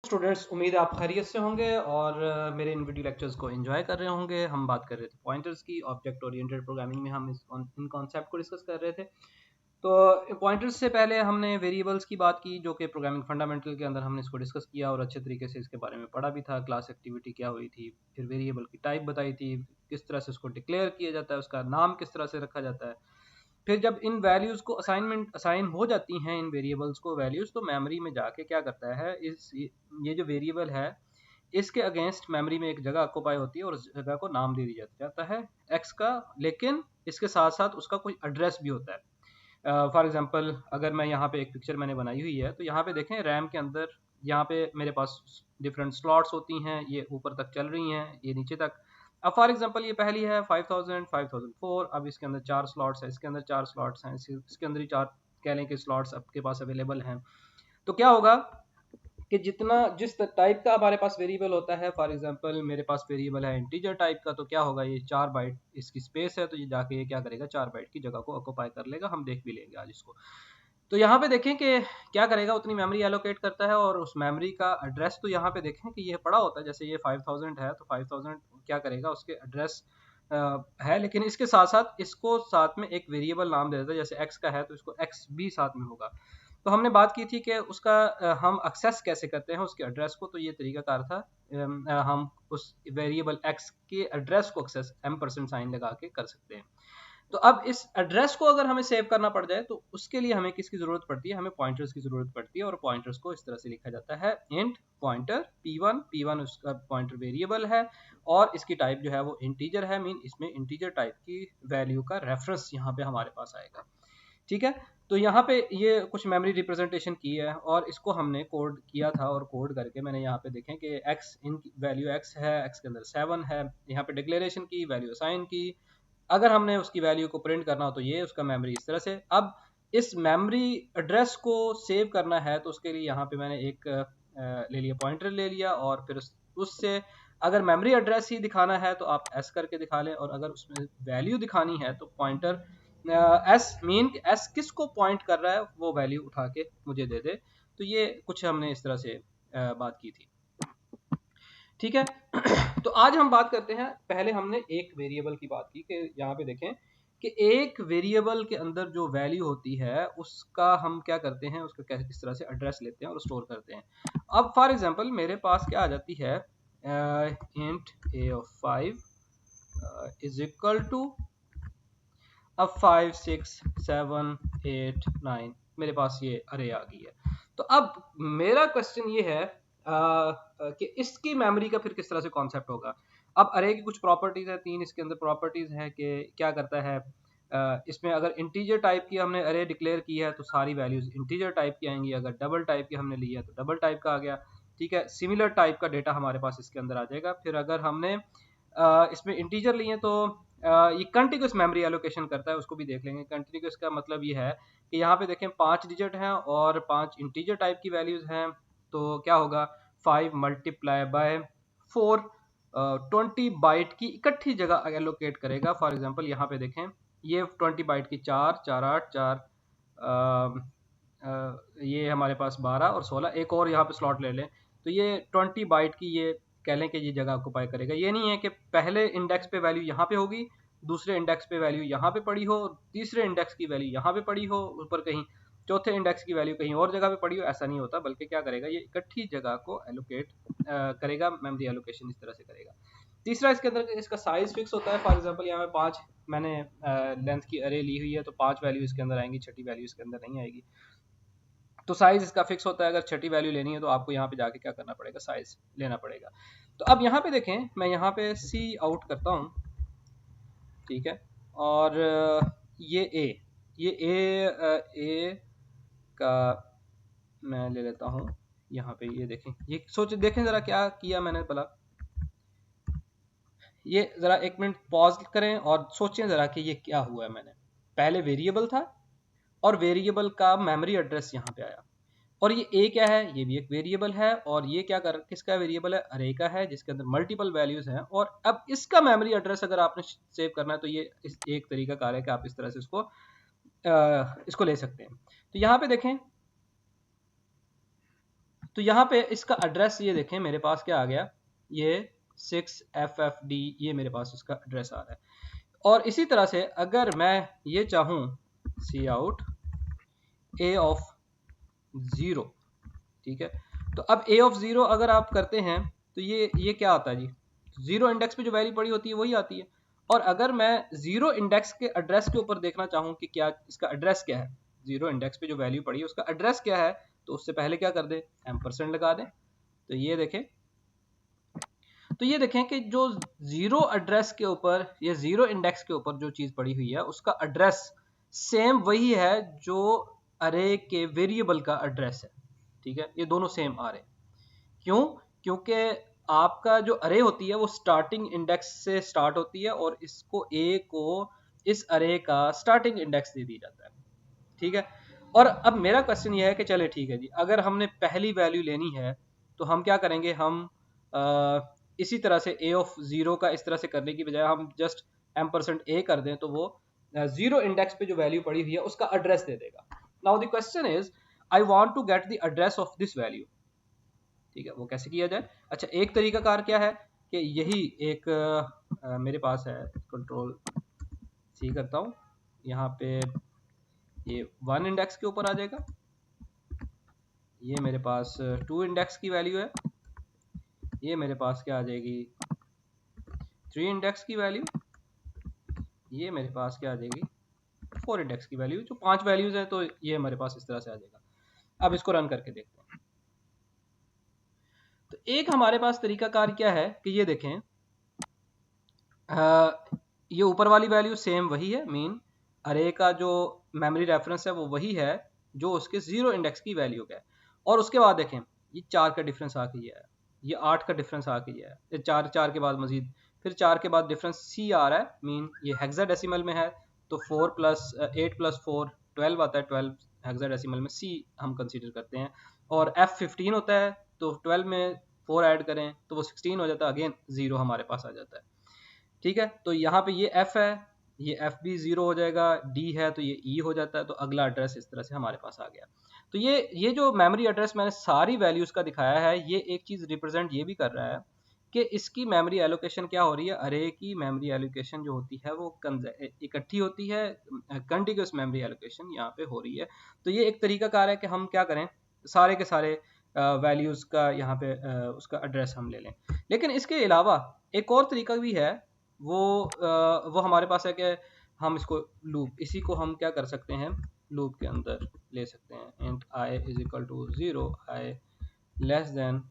Students, उम्मीद है आप खैरियत से होंगे और मेरे इन वीडियो लेक्चर्स को एंजॉय कर रहे होंगे। हम बात कर रहे थे पॉइंटर्स की। ऑब्जेक्ट ओरिएंटेड प्रोग्रामिंग में हम इन कॉन्सेप्ट को डिस्कस कर रहे थे। तो पॉइंटर्स से पहले हमने वेरिएबल्स की बात की, जो कि प्रोग्रामिंग फंडामेंटल के अंदर हमने इसको डिस्कस किया और अच्छे तरीके से इसके बारे में पढ़ा भी था। क्लास एक्टिविटी क्या हुई थी, फिर वेरिएबल की टाइप बताई थी, किस तरह से उसको डिक्लेयर किया जाता है, उसका नाम किस तरह से रखा जाता है। फिर जब इन वैल्यूज़ को असाइन हो जाती हैं, इन वेरिएबल्स को वैल्यूज़, तो मेमोरी में जाके क्या करता है, ये जो वेरिएबल है इसके अगेंस्ट मेमोरी में एक जगह ऑक्यूपाई होती है और उस जगह को नाम दे दिया जाता है एक्स का। लेकिन इसके साथ साथ उसका कोई एड्रेस भी होता है। फॉर एग्जांपल, अगर मैं यहाँ पे एक पिक्चर मैंने बनाई हुई है, तो यहाँ पे देखें रैम के अंदर यहाँ पे मेरे पास डिफरेंट स्लॉट्स होती हैं। ये ऊपर तक चल रही हैं, ये नीचे तक। अब फॉर एग्जांपल ये पहली है 5000 5004। अब इसके अंदर 4 स्लॉट्स हैं, इसके अंदर 4 स्लॉट्स हैं, इसके अंदर ही 4 कह लें कि स्लॉट्स आपके पास अवेलेबल हैं। तो क्या होगा कि जितना जिस टाइप का हमारे पास वेरिएबल होता है, फॉर एग्जांपल मेरे पास वेरिएबल है इंटीजर टाइप का, तो क्या होगा, ये 4 बाइट इसकी स्पेस है, तो ये जाके ये क्या करेगा, 4 बाइट की जगह को ऑक्यूपाई कर लेगा। हम देख भी लेंगे आज इसको। तो यहाँ पे देखें कि क्या करेगा, उतनी मेमोरी एलोकेट करता है और उस मेमोरी का एड्रेस, तो यहाँ पे देखें कि ये पड़ा होता है। जैसे ये 5000 है, तो 5000 क्या करेगा, उसके एड्रेस है, लेकिन इसके साथ साथ इसको साथ में एक वेरिएबल नाम दे देता है। जैसे एक्स का है तो इसको एक्स भी साथ में होगा। तो हमने बात की थी कि उसका हम एक्सेस कैसे करते हैं उसके एड्रेस को। तो ये तरीकाकार था, हम उस वेरिएबल एक्स के एड्रेस को एक्सेस एम% साइन लगा के कर सकते हैं। तो अब इस एड्रेस को अगर हमें सेव करना पड़ जाए, तो उसके लिए हमें किसकी जरूरत पड़ती है, हमें पॉइंटर्स की जरूरत पड़ती है। और पॉइंटर्स को इस तरह से लिखा जाता है, इंट पॉइंटर p1 उसका पॉइंटर वेरिएबल है और इसकी टाइप जो है वो इंटीजर है। मीन इसमें इंटीजर टाइप की वैल्यू का रेफरेंस यहाँ पे हमारे पास आएगा। ठीक है। तो यहाँ पे ये कुछ मेमोरी रिप्रेजेंटेशन की है और इसको हमने कोड किया था, और कोड करके मैंने यहाँ पे देखें कि x इन वैल्यू x है, x के अंदर 7 है, यहाँ पे डिक्लेरेशन की वैल्यू असाइन की। अगर हमने उसकी वैल्यू को प्रिंट करना हो तो ये उसका मेमोरी इस तरह से। अब इस मेमोरी एड्रेस को सेव करना है, तो उसके लिए यहाँ पे मैंने एक ले लिया, पॉइंटर ले लिया, और फिर उससे अगर मेमोरी एड्रेस ही दिखाना है तो आप एस करके दिखा लें, और अगर उसमें वैल्यू दिखानी है तो पॉइंटर एस, मीन एस किस को पॉइंट कर रहा है वो वैल्यू उठा के मुझे दे दे। तो ये कुछ हमने इस तरह से बात की थी। ठीक है। तो आज हम बात करते हैं, पहले हमने एक वेरिएबल की बात की कि यहाँ पे देखें कि एक वेरिएबल के अंदर जो वैल्यू होती है उसका हम क्या करते हैं, उसका कैसे किस तरह से एड्रेस लेते हैं और स्टोर करते हैं। अब फॉर एग्जांपल मेरे पास क्या आ जाती है, int a of 5 is equal to, अब 5 6 7 8 9 मेरे पास ये अरे आ गई है। तो अब मेरा क्वेश्चन ये है कि इसकी मेमोरी का फिर किस तरह से कॉन्सेप्ट होगा। अब अरे की कुछ प्रॉपर्टीज है, 3 इसके अंदर प्रॉपर्टीज है कि क्या करता है। इसमें अगर इंटीजर टाइप की हमने अरे डिक्लेयर की है तो सारी वैल्यूज इंटीजर टाइप की आएंगी। अगर डबल टाइप की हमने ली है तो डबल टाइप का आ गया। ठीक है, सिमिलर टाइप का डेटा हमारे पास इसके अंदर आ जाएगा। फिर अगर हमने इसमें इंटीजर लिए तो ये कंटिन्यूस मेमोरी एलोकेशन करता है, उसको भी देख लेंगे। कंटिन्यूस का मतलब ये है कि यहाँ पे देखें 5 डिजिट हैं और 5 इंटीजर टाइप की वैल्यूज हैं। तो क्या होगा, 5 मल्टीप्लाई बाय 4 20 बाइट की इकट्ठी जगह एलोकेट करेगा। फॉर एग्जांपल यहाँ पे देखें, ये 20 बाइट की 4 4 8 4 ये हमारे पास 12 और 16, एक और यहाँ पे स्लॉट ले लें, तो ये 20 बाइट की ये कह लें कि ये जगह ऑक्यूपाई करेगा। ये नहीं है कि पहले इंडेक्स पे वैल्यू यहाँ पे होगी, दूसरे इंडेक्स पे वैल्यू यहाँ पे पड़ी हो, तीसरे इंडेक्स की वैल्यू यहाँ पे पड़ी हो ऊपर कहीं, चौथे इंडेक्स की वैल्यू कहीं और जगह पे पड़ी हो। ऐसा नहीं होता, बल्कि क्या करेगा, ये इकट्ठी जगह को एलोकेट करेगा, मेमोरी एलोकेशन इस तरह से करेगा। तीसरा, इसके अंदर इसका साइज फिक्स होता है। फॉर एग्जांपल यहाँ पे 5 मैंने लेंथ की अरे ली हुई है, तो 5 वैल्यू इसके अंदर आएंगी, छठी वैल्यू इसके अंदर नहीं आएगी। तो साइज इसका फिक्स होता है। अगर छठी वैल्यू लेनी है तो आपको यहाँ पे जाके क्या करना पड़ेगा, साइज लेना पड़ेगा। तो अब यहाँ पे देखें, मैं यहाँ पे सी आउट करता हूँ। ठीक है, और ये ए का मैं ले लेता हूँ यहाँ पे। ये देखें, ये सोच देखें जरा क्या किया मैंने भला। ये जरा एक मिनट पॉज करें और सोचें जरा कि ये क्या हुआ है। मैंने पहले वेरिएबल था और वेरिएबल का मेमोरी एड्रेस यहाँ पे आया, और ये ए क्या है, ये भी एक वेरिएबल है, और ये क्या कर किसका वेरिएबल है, अरे का है, जिसके अंदर मल्टीपल वैल्यूज हैं। और अब इसका मेमोरी एड्रेस अगर आपने सेव करना है तो ये इस एक तरीका कार है कि आप इस तरह से इसको ले सकते हैं। तो यहाँ पे देखें, तो यहाँ पे इसका एड्रेस ये देखें मेरे पास क्या आ गया, ये 6FFD, ये मेरे पास इसका एड्रेस आ रहा है। और इसी तरह से अगर मैं ये चाहूँ सी आउट A ऑफ 0, ठीक है, तो अब A ऑफ 0 अगर आप करते हैं तो ये क्या आता है जी, 0 इंडेक्स पे जो वैल्यू पड़ी होती है वही आती है। और अगर मैं 0 इंडेक्स के एड्रेस के ऊपर देखना चाहूँ कि क्या इसका एड्रेस क्या है, 0 इंडेक्स पे जो वैल्यू पड़ी है उसका एड्रेस क्या है, तो उससे पहले क्या कर दें, एम्परसेंड लगा दें। तो ये देखें कि जो 0 एड्रेस के ऊपर या 0 इंडेक्स के ऊपर जो चीज़ पड़ी हुई है उसका एड्रेस सेम वही है जो अरे के वेरिएबल का एड्रेस है, ठीक है, ये दोनों सेम आ रहे हैं। क्यों? क्योंकि आपका जो अरे होती है वो स्टार्टिंग इंडेक्स से स्टार्ट होती है और इसको ए को इस अरे का स्टार्टिंग इंडेक्स दे दिया जाता है, ठीक है। और अब मेरा क्वेश्चन ये है कि चले ठीक है जी, अगर हमने पहली वैल्यू लेनी है तो हम क्या करेंगे, हम इसी तरह से ए ऑफ 0 का इस तरह से करने की बजाय हम जस्ट एम्परसेंड ए कर दें तो वो 0 इंडेक्स पे जो वैल्यू पड़ी हुई है उसका एड्रेस दे देगा। Now the question is I want to get the address of this value, ठीक है, वो कैसे किया जाए। अच्छा, एक तरीका कार क्या है कि यही एक मेरे पास है, कंट्रोल सी करता हूँ, यहाँ पे ये 1 इंडेक्स के ऊपर आ जाएगा, ये मेरे पास 2 इंडेक्स की वैल्यू है, ये मेरे पास क्या आ जाएगी 3 इंडेक्स की वैल्यू, ये मेरे पास क्या आ जाएगी 4 इंडेक्स की वैल्यू, जो 5 वैल्यूज है तो ये हमारे पास इस तरह से आ जाएगा। अब इसको रन करके देखते हैं। तो एक हमारे पास तरीकाकार क्या है कि ये देखें, ये ऊपर वाली वैल्यू सेम वही है, मीन अरे का जो मेमोरी रेफरेंस है वो वही है जो उसके 0 इंडेक्स की वैल्यू का है। और उसके बाद देखें ये 4 का डिफरेंस आ गया है, ये 8 का डिफरेंस आ गया है, ये 4 के बाद मजीद फिर 4 के बाद डिफरेंस सी आ रहा है, मीन ये हेक्साडेसिमल में है तो 4 प्लस 8 प्लस 4 12 आता है, 12 हेक्साडेसिमल में सी हम कंसीडर करते हैं। और F15 होता है तो 12 में 4 ऐड करें तो वो 16 हो जाता है, अगेन 0 हमारे पास आ जाता है, ठीक है। तो यहाँ पे ये F है, ये F भी 0 हो जाएगा, D है तो ये E हो जाता है, तो अगला एड्रेस इस तरह से हमारे पास आ गया। तो ये जो मेमोरी एड्रेस मैंने सारी वैल्यूज़ का दिखाया है, ये एक चीज़ रिप्रेजेंट ये भी कर रहा है कि इसकी मेमोरी एलोकेशन क्या हो रही है, अरे की मेमोरी एलोकेशन जो होती है वो इकट्ठी होती है, कंटिन्यूस मेमोरी एलोकेशन यहाँ पे हो रही है। तो ये एक तरीका कार है कि हम क्या करें, सारे के सारे वैल्यूज़ का यहाँ पे उसका एड्रेस हम ले लें। लेकिन इसके अलावा एक और तरीका भी है, वो हमारे पास है कि हम इसको लूप, इसी को हम क्या कर सकते हैं, लूप के अंदर ले सकते हैं। Int i is equal to 0, i less than,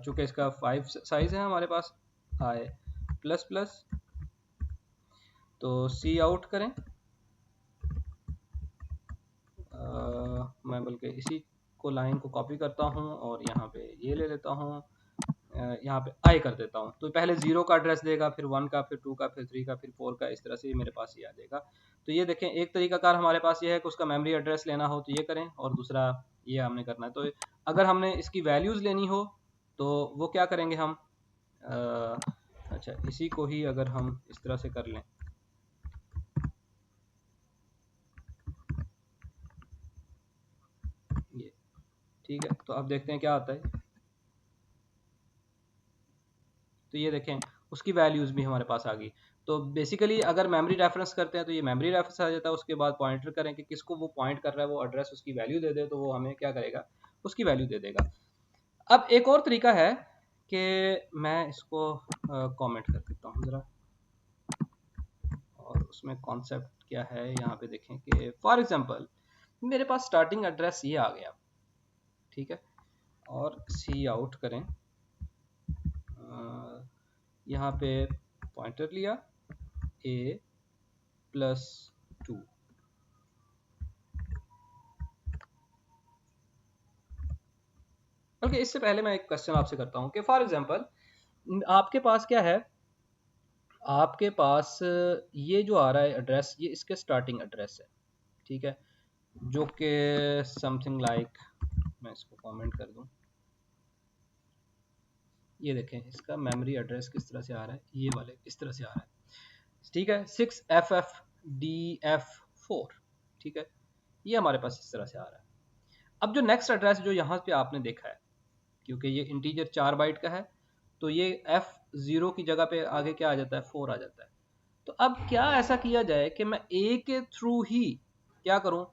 चूँकि इसका 5 साइज है हमारे पास, i प्लस प्लस, तो सी आउट करें, मैं बल्कि इसी को लाइन को कॉपी करता हूँ और यहाँ पे ये ले लेता हूँ, यहाँ पे आई कर देता हूँ, तो पहले 0 का एड्रेस देगा, फिर 1 का, फिर 2 का, फिर 3 का, फिर 4 का, इस तरह से मेरे पास ये आ जाएगा। तो ये देखें, एक तरीकाकार हमारे पास ये है कि उसका मेमोरी एड्रेस लेना हो तो ये करें, और दूसरा ये हमने करना है। तो अगर हमने इसकी वैल्यूज़ लेनी हो तो वो क्या करेंगे हम, अच्छा इसी को ही अगर हम इस तरह से कर लें, ये ठीक है, तो अब देखते हैं क्या आता है। तो ये देखें उसकी वैल्यूज़ भी हमारे पास आ गई। तो बेसिकली अगर मेमोरी रेफरेंस करते हैं तो ये मेमोरी रेफरेंस आ जाता है, उसके बाद पॉइंटर करें कि किसको वो पॉइंट कर रहा है, वो एड्रेस उसकी वैल्यू दे दे तो वो हमें क्या करेगा, उसकी वैल्यू दे देगा। अब एक और तरीका है कि मैं इसको कमेंट कर देता हूँ ज़रा, और उसमें कॉन्सेप्ट क्या है यहाँ पे देखें कि फॉर एग्जांपल मेरे पास स्टार्टिंग एड्रेस ये आ गया, ठीक है, और सी आउट करें, यहाँ पे पॉइंटर लिया a प्लस 2, ओके। इससे पहले मैं एक क्वेश्चन आपसे करता हूँ कि फॉर एग्जांपल आपके पास क्या है, आपके पास ये जो आ रहा है एड्रेस, ये इसके स्टार्टिंग एड्रेस है, ठीक है, जो कि समथिंग लाइक, मैं इसको कमेंट कर दूं, ये देखें इसका मेमोरी एड्रेस किस तरह से आ रहा है, ये वाले इस तरह से आ रहा है, ठीक है, 6FFDF4, ठीक है, ये हमारे पास इस तरह से आ रहा है। अब जो नेक्स्ट एड्रेस जो यहाँ पे आपने देखा है, क्योंकि ये इंटीजर 4 बाइट का है, तो ये F0 की जगह पे आगे क्या आ जाता है, 4 आ जाता है। तो अब क्या ऐसा किया जाए कि मैं A के थ्रू ही क्या करूं,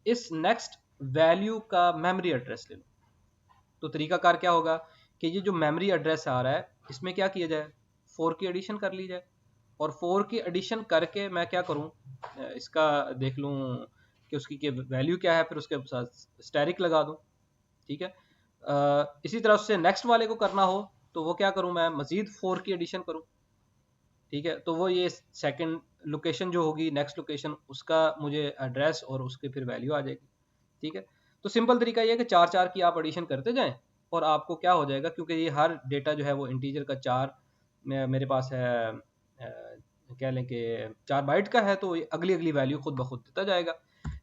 इस नेक्स्ट वैल्यू का मेमोरी एड्रेस ले लूं। तो तरीकाकार क्या होगा कि ये जो मेमोरी एड्रेस आ रहा है, इसमें क्या किया जाए, 4 की एडिशन कर ली जाए, और 4 की एडिशन करके मैं क्या करूं, इसका देख लूं कि उसकी वैल्यू क्या है, फिर उसके साथ स्टैरिक लगा दूं। ठीक है। इसी तरह से नेक्स्ट वाले को करना हो तो वो क्या करूं, मैं मजीद 4 की एडिशन करूं। ठीक है, तो वो ये सेकंड लोकेशन जो होगी, नेक्स्ट लोकेशन, उसका मुझे एड्रेस और उसके फिर वैल्यू आ जाएगी। ठीक है, तो सिंपल तरीका ये है कि 4 की आप एडिशन करते जाएं और आपको क्या हो जाएगा, क्योंकि ये हर डेटा जो है वो इंटीजर का 4 मेरे पास है, कह लें कि 4 बाइट का है, तो ये अगली अगली वैल्यू खुद ब खुद देता जाएगा।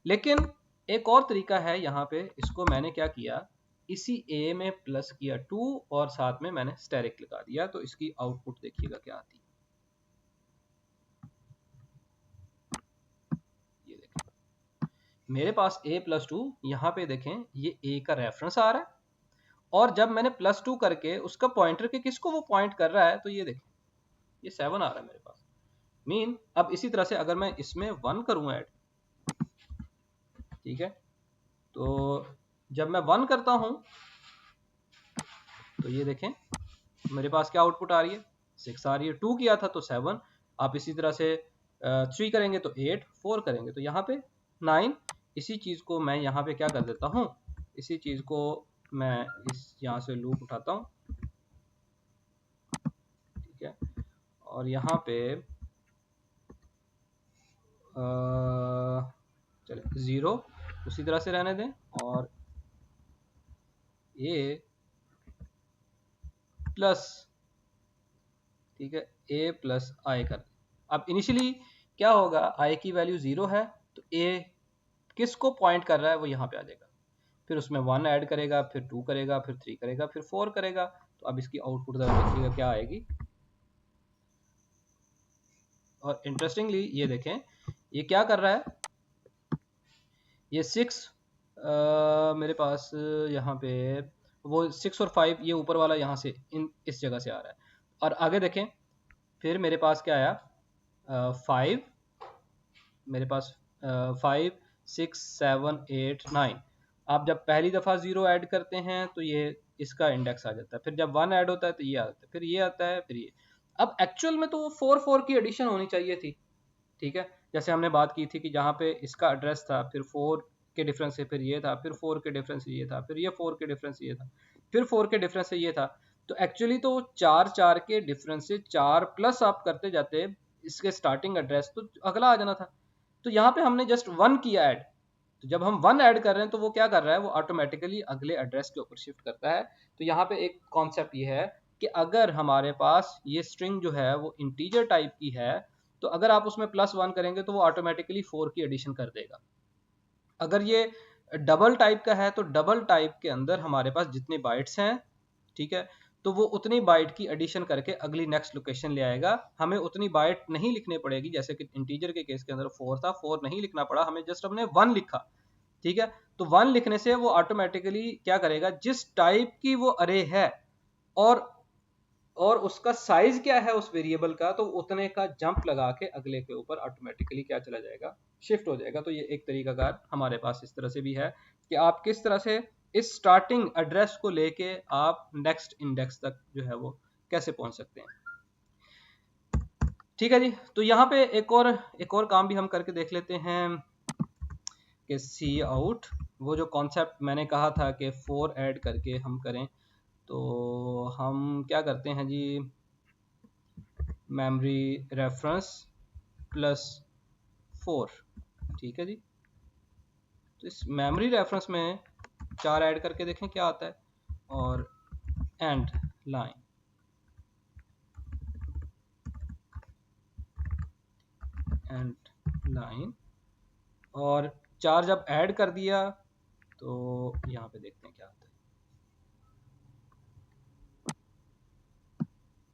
लेकिन एक और तरीका है यहाँ पे, इसको मैंने क्या किया, इसी ए में प्लस किया 2 और साथ में मैंने स्टेरिक लगा दिया, तो इसकी आउटपुट देखिएगा क्या आती है। ये देखें, मेरे पास a+2, यहाँ पे देखें ये a का रेफरेंस आ रहा है, और जब मैंने +2 करके उसका पॉइंटर के किसको वो पॉइंट कर रहा है, तो ये देखें ये 7 आ रहा है मेरे पास। मीन अब इसी तरह से अगर मैं इसमें 1 करूँ ऐड, ठीक है, तो जब मैं 1 करता हूं तो ये देखें मेरे पास क्या आउटपुट आ रही है, 6 आ रही है। 2 किया था तो 7, आप इसी तरह से 3 करेंगे तो 8, 4 करेंगे तो यहाँ पे 9। इसी चीज़ को मैं यहाँ पे क्या कर देता हूँ, इसी चीज़ को मैं इस यहाँ से लूप उठाता हूँ। ठीक है, और यहाँ पे चले 0 उसी तरह से रहने दें, और ए प्लस, ठीक है, a प्लस आई कर। अब इनिशियली क्या होगा, i की वैल्यू 0 है, तो a किसको पॉइंट कर रहा है वो यहाँ पे आ जाएगा, फिर उसमें 1 ऐड करेगा, फिर 2 करेगा, फिर 3 करेगा, फिर 4 करेगा। तो अब इसकी आउटपुट देखिएगा क्या आएगी। और इंटरेस्टिंगली ये देखें ये क्या कर रहा है, ये 6 मेरे पास यहाँ पे वो 6 और 5, ये ऊपर वाला यहाँ से इस जगह से आ रहा है। और आगे देखें फिर मेरे पास क्या आया, 5, मेरे पास 5, 6, 7, 8, 9। आप जब पहली दफ़ा 0 ऐड करते हैं तो ये इसका इंडेक्स आ जाता है, फिर जब 1 ऐड होता है तो ये आता है, फिर ये आता है, फिर ये। अब एक्चुअल में तो वो 4 की एडिशन होनी चाहिए थी। ठीक है, जैसे हमने बात की थी कि जहाँ पे इसका एड्रेस था, फिर 4 के डिफरेंस से फिर ये था, फिर 4 के डिफरेंस से ये था, फिर ये 4 के डिफरेंस से ये था, फिर 4 के डिफरेंस से ये था। तो एक्चुअली तो 4 के डिफरेंस से 4 प्लस आप करते जाते इसके स्टार्टिंग एड्रेस, तो अगला आ जाना था। तो यहाँ पे हमने जस्ट 1 किया ऐड, तो जब हम 1 ऐड कर रहे हैं तो वो क्या कर रहा है, वो ऑटोमेटिकली अगले एड्रेस के ऊपर शिफ्ट करता है। तो यहाँ पे एक कॉन्सेप्ट ये है कि अगर हमारे पास ये स्ट्रिंग जो है वो इंटीजर टाइप की है, तो अगर आप उसमें +1 करेंगे तो वो ऑटोमेटिकली 4 की एडिशन कर देगा। अगर ये डबल टाइप का है तो डबल टाइप के अंदर हमारे पास जितने बाइट्स हैं, ठीक है, तो वो उतनी बाइट की एडिशन करके अगली नेक्स्ट लोकेशन ले आएगा। हमें उतनी बाइट नहीं लिखनी पड़ेगी, जैसे कि इंटीजर के केस के अंदर 4 था, 4 नहीं लिखना पड़ा हमें, जस्ट हमने 1 लिखा। ठीक है, तो 1 लिखने से वो ऑटोमेटिकली क्या करेगा, जिस टाइप की वो अरे है और उसका साइज क्या है उस वेरिएबल का, तो उतने का जंप लगा के अगले के ऊपर ऑटोमेटिकली क्या चला जाएगा, शिफ्ट हो जाएगा। तो ये एक तरीकाकार हमारे पास इस तरह से भी है कि आप किस तरह से इस स्टार्टिंग एड्रेस को लेके आप नेक्स्ट इंडेक्स तक जो है वो कैसे पहुंच सकते हैं। ठीक है जी, तो यहाँ पे एक और काम भी हम करके देख लेते हैं कि सी आउट, वो जो कॉन्सेप्ट मैंने कहा था कि 4 ऐड करके हम करें, तो हम क्या करते हैं जी, मेमोरी रेफरेंस +4। ठीक है जी, तो इस मेमोरी रेफरेंस में 4 ऐड करके देखें क्या आता है, और एंड लाइन, और 4 जब ऐड कर दिया तो यहाँ पे देखते हैं क्या आता है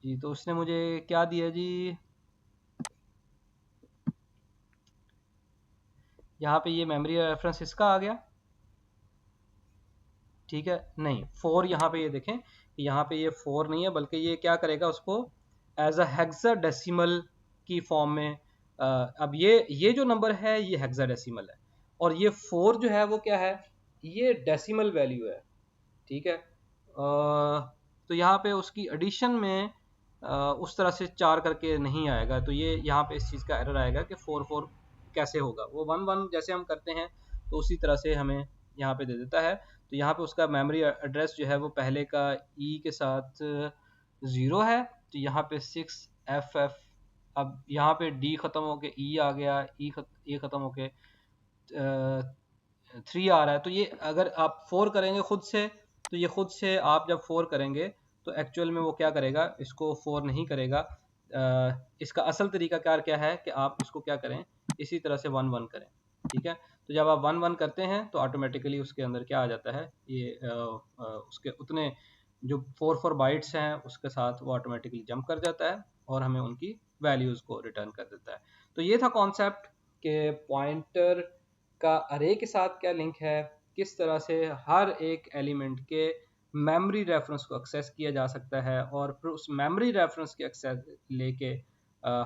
जी। तो उसने मुझे क्या दिया जी, यहाँ पे ये मेमोरी रेफरेंस इसका आ गया, ठीक है, नहीं 4 यहाँ पे ये देखें कि यहाँ पे ये 4 नहीं है, बल्कि ये क्या करेगा उसको एज अ हेक्साडेसिमल की फॉर्म में। अब ये जो नंबर है ये हेक्साडेसिमल है, और ये 4 जो है वो क्या है, ये डेसिमल वैल्यू है। ठीक है, तो यहाँ पे उसकी एडिशन में उस तरह से 4 करके नहीं आएगा, तो ये यहाँ पे इस चीज़ का एरर आएगा कि 4 4 कैसे होगा। वो 1 1 जैसे हम करते हैं तो उसी तरह से हमें यहाँ पे दे देता है। तो यहाँ पे उसका मेमोरी एड्रेस जो है वो पहले का ई के साथ 0 है, तो यहाँ पे 6FF। अब यहाँ पे डी ख़त्म होके ई आ गया, ई ख़त्म होके 3 आ रहा है। तो ये अगर आप 4 करेंगे खुद से, तो ये खुद से आप जब 4 करेंगे तो एक्चुअल में वो क्या करेगा, इसको 4 नहीं करेगा। इसका असल तरीका कार क्या है कि आप इसको क्या करें, इसी तरह से 1 1 करें। ठीक है, तो जब आप 1 1 करते हैं तो ऑटोमेटिकली उसके अंदर क्या आ जाता है, ये उसके उतने जो 4 4 बाइट्स हैं उसके साथ वो ऑटोमेटिकली जंप कर जाता है और हमें उनकी वैल्यूज़ को रिटर्न कर देता है। तो ये था कॉन्सेप्ट के पॉइंटर का अरे के साथ क्या लिंक है, किस तरह से हर एक एलिमेंट के मेमोरी रेफरेंस को एक्सेस किया जा सकता है, और फिर उस मेमोरी रेफरेंस के एक्सेस लेके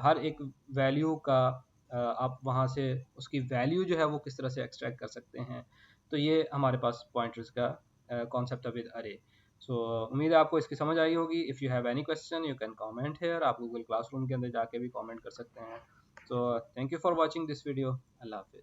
हर एक वैल्यू का आप वहाँ से उसकी वैल्यू जो है वो किस तरह से एक्सट्रैक्ट कर सकते हैं। तो ये हमारे पास पॉइंटर्स का कॉन्सेप्ट है विद अरे। सो उम्मीद है आपको इसकी समझ आई होगी। If you have any question you can comment here, आप गूगल क्लासरूम के अंदर जाके भी कमेंट कर सकते हैं। So thank you for watching this video. अल्लाह हाफिज़।